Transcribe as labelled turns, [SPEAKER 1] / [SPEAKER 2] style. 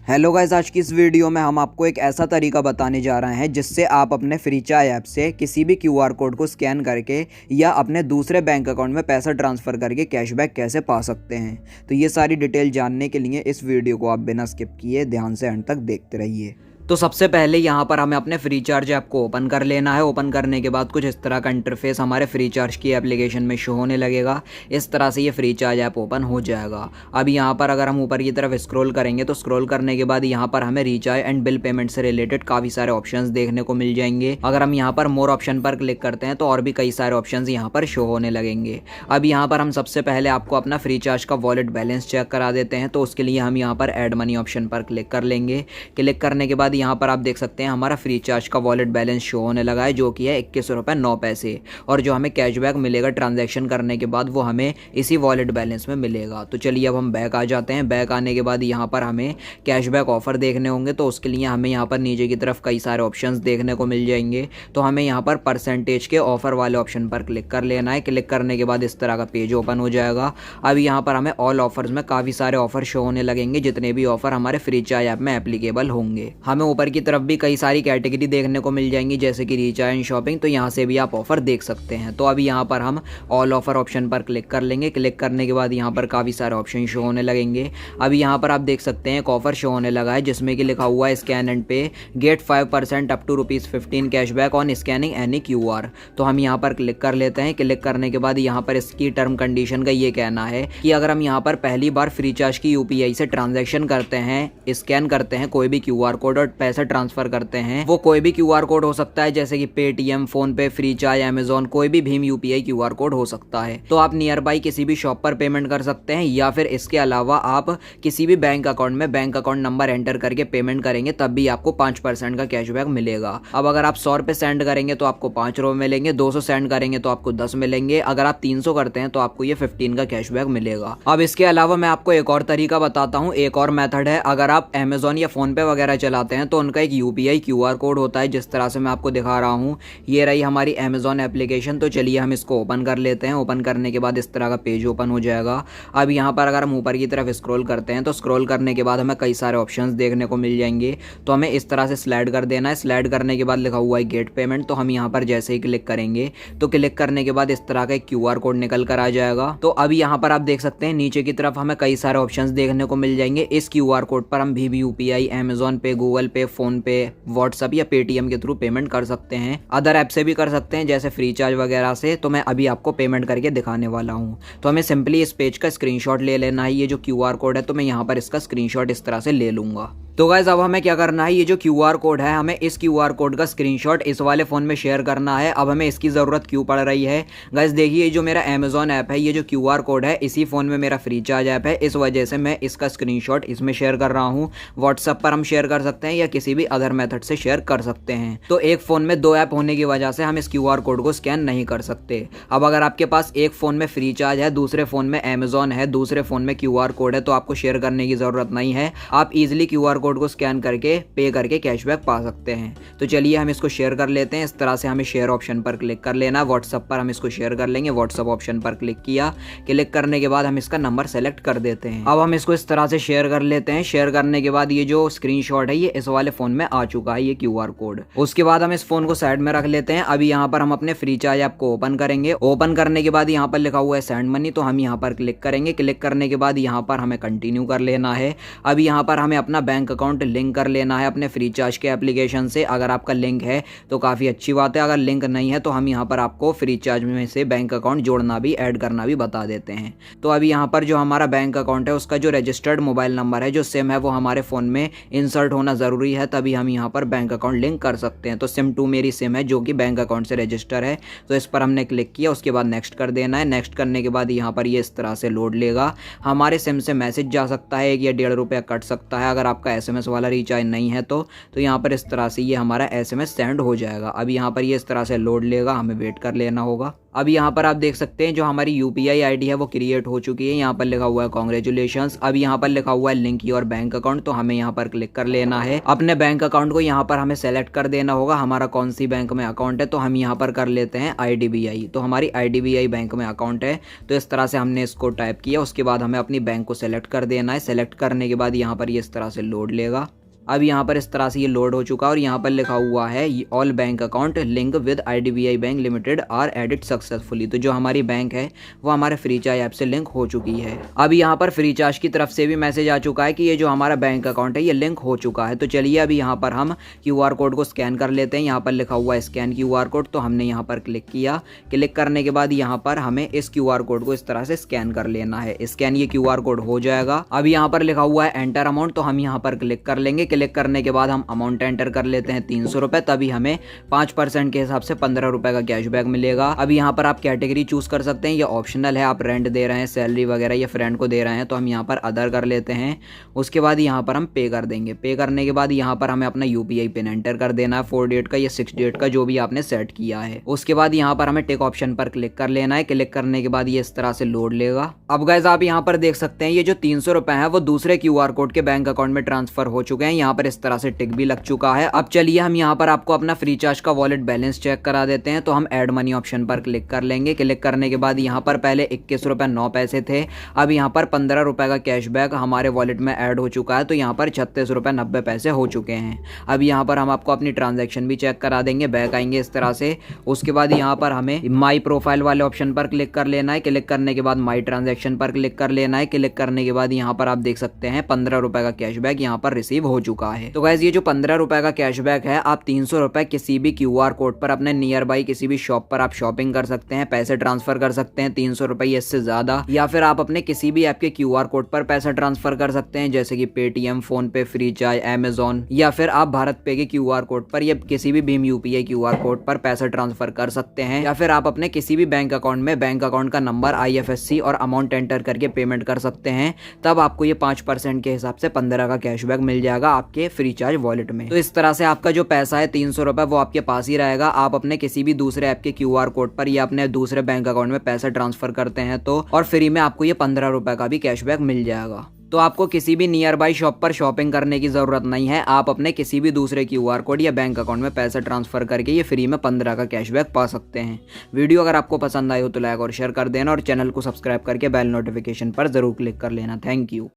[SPEAKER 1] Hello guys, आज की इस वीडियो में हम आपको एक ऐसा तरीका बताने जा रहे हैं जिससे आप अपने फ्रीचार्ज ऐप से किसी भी क्यूआर कोड को स्कैन करके या अपने दूसरे बैंक अकाउंट में पैसा ट्रांसफ़र करके कैशबैक कैसे पा सकते हैं। तो ये सारी डिटेल जानने के लिए इस वीडियो को आप बिना स्किप किए ध्यान से एंड तक देखते रहिए। तो सबसे पहले यहाँ पर हमें अपने फ्रीचार्ज ऐप को ओपन कर लेना है। ओपन करने के बाद कुछ इस तरह का इंटरफेस हमारे फ्रीचार्ज की एप्लीकेशन में शो होने लगेगा। इस तरह से ये फ्रीचार्ज ऐप ओपन हो जाएगा। अब यहाँ पर अगर हम ऊपर की तरफ स्क्रॉल करेंगे तो स्क्रॉल करने के बाद यहाँ पर हमें रिचार्ज एंड बिल पेमेंट से रिलेटेड काफ़ी सारे ऑप्शंस देखने को मिल जाएंगे। अगर हम यहाँ पर मोर ऑप्शन पर क्लिक करते हैं तो और भी कई सारे ऑप्शंस यहाँ पर शो होने लगेंगे। अब यहाँ पर हम सबसे पहले आपको अपना फ्रीचार्ज का वॉलेट बैलेंस चेक करा देते हैं। तो उसके लिए हम यहाँ पर ऐड मनी ऑप्शन पर क्लिक कर लेंगे। क्लिक करने के बाद यहाँ पर आप देख सकते हैं हमारा फ्रीचार्ज का वॉलेट बैलेंस शो होने लगा है, जो कि है 21 रुपये 9 पैसे। और जो हमें कैशबैक मिलेगा ट्रांजैक्शन करने के बाद वो हमें इसी वॉलेट बैलेंस में मिलेगा। तो चलिए अब हम बैक आ जाते हैं। बैक आने के बाद यहाँ पर हमें कैशबैक ऑफर देखने होंगे। तो उसके लिए हमें यहाँ पर नीचे की तरफ कई सारे ऑप्शंस देखने को मिल जाएंगे। तो हमें यहाँ पर परसेंटेज के ऑफर वाले ऑप्शन पर क्लिक कर लेना है। क्लिक करने के बाद इस तरह का पेज ओपन हो जाएगा। अब यहाँ पर हमें ऑल ऑफर्स में काफ़ी सारे ऑफर शो होने लगेंगे, जितने भी ऑफर हमारे फ्रीचार्ज ऐप में एप्लीकेबल होंगे। हमें ऊपर की तरफ भी कई सारी कैटेगरी देखने को मिल जाएंगी, जैसे कि रिचार्ज एंड शॉपिंग। तो यहाँ से भी आप ऑफर देख सकते हैं। तो अभी यहाँ पर हम ऑल ऑफर ऑप्शन पर क्लिक कर लेंगे। क्लिक करने के बाद यहाँ पर काफ़ी सारे ऑप्शन शो होने लगेंगे। अभी यहाँ पर आप देख सकते हैं एक ऑफर शो होने लगा है, जिसमें कि लिखा हुआ है scan and pay get 5% up to ₹15 cashback on scanning any QR. तो हम यहाँ पर क्लिक कर लेते हैं। क्लिक करने के बाद यहाँ पर इसकी टर्म कंडीशन का ये कहना है कि अगर हम यहाँ पर पहली बार फ्रीचार्ज की यूपीआई से ट्रांजैक्शन करते हैं, स्कैन करते हैं कोई भी क्यूआर कोड और पैसा ट्रांसफर करते हैं, वो कोई भी क्यूआर कोड हो सकता है, जैसे कि पेटीएम, फोन पे, फ्रीचार्ज, अमेजॉन, कोई भी भीम यूपीआई क्यूआर कोड हो सकता है। तो आप नियर बाई किसी भी शॉप पर पेमेंट कर सकते हैं, या फिर इसके अलावा आप किसी भी बैंक अकाउंट में बैंक अकाउंट नंबर एंटर करके पेमेंट करेंगे, तब भी आपको 5% का कैशबैक मिलेगा। अब अगर आप 100 रुपये सेंड करेंगे तो आपको 5 रुपये मिलेंगे, 200 सेंड करेंगे तो आपको 10 मिलेंगे, अगर आप 300 करते हैं तो आपको ये 15 का कैशबैक मिलेगा। अब इसके अलावा मैं आपको एक और तरीका बताता हूँ। एक और मेथड है, अगर आप अमेजॉन या फोन पे वगैरह चलाते हैं तो उनका एक यूपीआई क्यूआर कोड होता है, जिस तरह से मैं आपको दिखा रहा हूँ। ये रही हमारी अमेजॉन एप्लीकेशन। तो चलिए हम इसको ओपन कर लेते हैं। ओपन करने के बाद इस तरह का पेज ओपन हो जाएगा। अब यहाँ पर अगर हम ऊपर की तरफ स्क्रॉल करते हैं तो स्क्रॉल करने के बाद हमें कई सारे ऑप्शंस देखने को मिल जाएंगे। तो हमें इस तरह से स्लाइड कर देना है। स्लाइड करने के बाद लिखा हुआ है गेट पेमेंट। तो हम यहाँ पर जैसे ही क्लिक करेंगे तो क्लिक करने के बाद इस तरह का एक क्यूआर कोड निकल कर आ जाएगा। तो अभी यहाँ पर आप देख सकते हैं नीचे की तरफ हमें कई सारे ऑप्शंस देखने को मिल जाएंगे। इस क्यूआर कोड पर हम भीम यूपीआई, अमेजॉन पे, गूगल पे, फोन पे, व्हाट्सएप या पेटीएम के थ्रू पेमेंट कर सकते हैं। अदर ऐप से भी कर सकते हैं, जैसे फ्रीचार्ज वगैरह से। तो मैं अभी आपको पेमेंट करके दिखाने वाला हूं। तो हमें सिंपली इस पेज का स्क्रीनशॉट ले लेना है। ये जो क्यूआर कोड है तो मैं यहाँ पर इसका स्क्रीनशॉट इस तरह से ले लूंगा। तो गाइस अब हमें क्या करना है, ये जो क्यूआर कोड है हमें इस क्यूआर कोड का स्क्रीनशॉट इस वाले फ़ोन में शेयर करना है। अब हमें इसकी ज़रूरत क्यों पड़ रही है गाइस, देखिए जो मेरा अमेजॉन ऐप है, ये जो क्यूआर कोड है इसी फ़ोन में मेरा फ्रीचार्ज ऐप है, इस वजह से मैं इसका स्क्रीनशॉट इसमें शेयर कर रहा हूँ। व्हाट्सएप पर हम शेयर कर सकते हैं या किसी भी अदर मेथड से शेयर कर सकते हैं। तो एक फ़ोन में 2 ऐप होने की वजह से हम इस क्यूआर कोड को स्कैन नहीं कर सकते। अब अगर आपके पास एक फ़ोन में फ्रीचार्ज है, दूसरे फ़ोन में अमेजॉन है, दूसरे फ़ोन में क्यूआर कोड है, तो आपको शेयर करने की ज़रूरत नहीं है। आप ईजिली क्यूआर कोड को स्कैन करके पे करके कैशबैक पा सकते हैं। तो चलिए हम इसको शेयर कर लेते हैं। इस तरह से हमें शेयर ऑप्शन पर क्लिक कर लेना है। व्हाट्सएप पर हम इसको शेयर कर लेंगे। व्हाट्सएप ऑप्शन पर क्लिक किया। क्लिक करने के बाद हम इसका नंबर सेलेक्ट कर देते हैं। अब हम इसको इस तरह से शेयर कर लेते हैं। शेयर करने के बाद ये जो स्क्रीनशॉट है ये इस वाले फोन में आ चुका है, ये क्यूआर कोड। उसके बाद हम इस फोन को साइड में रख लेते हैं। अभी यहाँ पर हम अपने फ्रीचार्ज ऐप को ओपन करेंगे। ओपन करने के बाद यहाँ पर लिखा हुआ है सेंड मनी, तो हम यहाँ पर क्लिक करेंगे। क्लिक करने के बाद यहाँ पर हमें कंटिन्यू कर लेना है। अब यहाँ पर हमें अपना बैंक अकाउंट लिंक कर लेना है अपने फ्रीचार्ज के एप्लीकेशन से। अगर आपका लिंक है तो काफ़ी अच्छी बात है, अगर लिंक नहीं है तो हम यहाँ पर आपको फ्रीचार्ज में से बैंक अकाउंट जोड़ना भी, ऐड करना भी बता देते हैं। तो अभी यहाँ पर जो हमारा बैंक अकाउंट है उसका जो रजिस्टर्ड मोबाइल नंबर है, जो सिम है, वो हमारे फ़ोन में इंसर्ट होना ज़रूरी है, तभी हम यहाँ पर बैंक अकाउंट लिंक कर सकते हैं। तो सिम2 मेरी सिम है जो कि बैंक अकाउंट से रजिस्टर है। तो इस पर हमने क्लिक किया, उसके बाद नेक्स्ट कर देना है। नेक्स्ट करने के बाद यहाँ पर ये इस तरह से लोड लेगा। हमारे सिम से मैसेज जा सकता है, 1 या 1.5 रुपया कट सकता है अगर आपका SMS वाला रिचार्ज नहीं है तो यहाँ पर इस तरह से ये हमारा SMS सेंड हो जाएगा। अब यहाँ पर ये इस तरह से लोड लेगा, हमें वेट कर लेना होगा। अब यहाँ पर आप देख सकते हैं जो हमारी यूपीआई आईडी है वो क्रिएट हो चुकी है। यहाँ पर लिखा हुआ है कॉन्ग्रेचुलेशंस। अब यहाँ पर लिखा हुआ है लिंक योर बैंक अकाउंट, तो हमें यहाँ पर क्लिक कर लेना है। अपने बैंक अकाउंट को यहाँ पर हमें सेलेक्ट कर देना होगा, हमारा कौन सी बैंक में अकाउंट है। तो हम यहाँ पर कर लेते हैं IDBI, तो हमारी IDBI बैंक में अकाउंट है। तो इस तरह से हमने इसको टाइप किया, उसके बाद हमें अपनी बैंक को सेलेक्ट कर देना है। सेलेक्ट करने के बाद यहाँ पर ये इस तरह से लोड लेगा। अब यहाँ पर इस तरह से ये लोड हो चुका है और यहाँ पर लिखा हुआ है all bank account link with IDBI bank limited are added successfully. तो जो हमारी बैंक है वो हमारे फ्रीचार्ज ऐप से लिंक हो चुकी है। अब यहाँ पर फ्रीचार्ज की तरफ से भी मैसेज आ चुका है कि ये जो हमारा बैंक अकाउंट है ये लिंक हो चुका है। तो चलिए अभी यहाँ पर हम QR कोड को स्कैन कर लेते हैं। यहाँ पर लिखा हुआ है स्कैन QR कोड, तो हमने यहाँ पर क्लिक किया। क्लिक करने के बाद यहाँ पर हमें इस QR कोड को इस तरह से स्कैन कर लेना है। स्कैन ये QR कोड हो जाएगा। अब यहाँ पर लिखा हुआ है एंटर अमाउंट, तो हम यहाँ पर क्लिक कर लेंगे। क्लिक करने के बाद हम अमाउंट एंटर कर लेते हैं 300 रुपए, तभी हमें 5% के हिसाब से 15 रुपए का कैशबैक मिलेगा। अब यहाँ पर आप कैटेगरी चूज कर सकते हैं, ये ऑप्शनल है। आप रेंट दे रहे हैं, सैलरी वगैरह या फ्रेंड को दे रहे हैं, तो हम यहाँ पर अदर कर लेते हैं। उसके बाद यहाँ पर हम पे कर देंगे। पे करने के बाद यहाँ पर हमें अपना UPI पिन एंटर कर देना है, 4 डिजिट का या 6 डिजिट का, जो भी आपने सेट किया है। उसके बाद यहाँ पर हमें टिक ऑप्शन पर क्लिक कर लेना है। क्लिक करने के बाद ये इस तरह से लोड लेगा। अब गाइस आप यहाँ पर देख सकते हैं ये जो 300 रुपए है वो दूसरे QR कोड के बैंक अकाउंट में ट्रांसफर हो चुके हैं। यहाँ पर इस तरह से टिक भी लग चुका है। अब चलिए हम यहाँ पर आपको अपना फ्रीचार्ज का वॉलेट बैलेंस चेक करा देते हैं। तो हम ऐड मनी ऑप्शन पर क्लिक कर लेंगे। क्लिक करने के बाद यहाँ पर पहले 21 रुपए 9 पैसे थे, अब यहाँ पर 15 रुपए का कैशबैक हमारे वॉलेट में ऐड हो चुका है। तो यहाँ पर 36 रुपए 90 पैसे हो चुके हैं। अब यहाँ पर हम आपको अपनी ट्रांजेक्शन भी चेक करा देंगे। बैक आएंगे इस तरह से। उसके बाद यहाँ पर हमें माई प्रोफाइल वाले ऑप्शन पर क्लिक कर लेना है। क्लिक करने के बाद माई ट्रांजेक्शन पर क्लिक कर लेना है। क्लिक करने के बाद यहाँ पर आप देख सकते हैं 15 रुपए का कैशबैक यहाँ पर रिसीव हो चुका है। तो गाइस ये जो 15 रुपए का कैशबैक है, आप 300 रुपए किसी भी QR कोड पर अपने नियर बाई किसी भी शॉप पर आप शॉपिंग कर सकते हैं, पैसे ट्रांसफर कर सकते हैं 300 रुपए इससे ज्यादा, या फिर आप अपने किसी भी ऐप के QR कोड पर पैसा ट्रांसफर कर सकते हैं, जैसे कि पेटीएम, फोन पे, फ्रीचार्ज, अमेजॉन, या फिर आप भारत पे के QR कोड पर या किसी भी भीम UPI QR कोड पर पैसा ट्रांसफर कर सकते हैं, या फिर आप अपने किसी भी बैंक अकाउंट में बैंक अकाउंट का नंबर, IFSC और अमाउंट एंटर करके पेमेंट कर सकते हैं। तब आपको ये 5% के हिसाब से 15 का कैशबैक मिल जाएगा आपके फ्रीचार्ज वॉलेट में। तो इस तरह से आपका जो पैसा है 300 रुपए वो आपके पास ही रहेगा। आप अपने किसी भी दूसरे ऐप के QR कोड पर या अपने दूसरे बैंक अकाउंट में पैसा ट्रांसफर करते हैं तो, और फ्री में आपको ये 15 रुपए का भी कैशबैक मिल जाएगा। तो आपको किसी भी नियर बाई शॉप पर शॉपिंग करने की जरूरत नहीं है। आप अपने किसी भी दूसरे QR कोड या बैंक अकाउंट में पैसा ट्रांसफर करके ये फ्री में 15 का कैशबैक पा सकते हैं। वीडियो अगर आपको पसंद आई हो तो लाइक और शेयर कर देना और चैनल को सब्सक्राइब करके बेल नोटिफिकेशन पर जरूर क्लिक कर लेना। Thank you.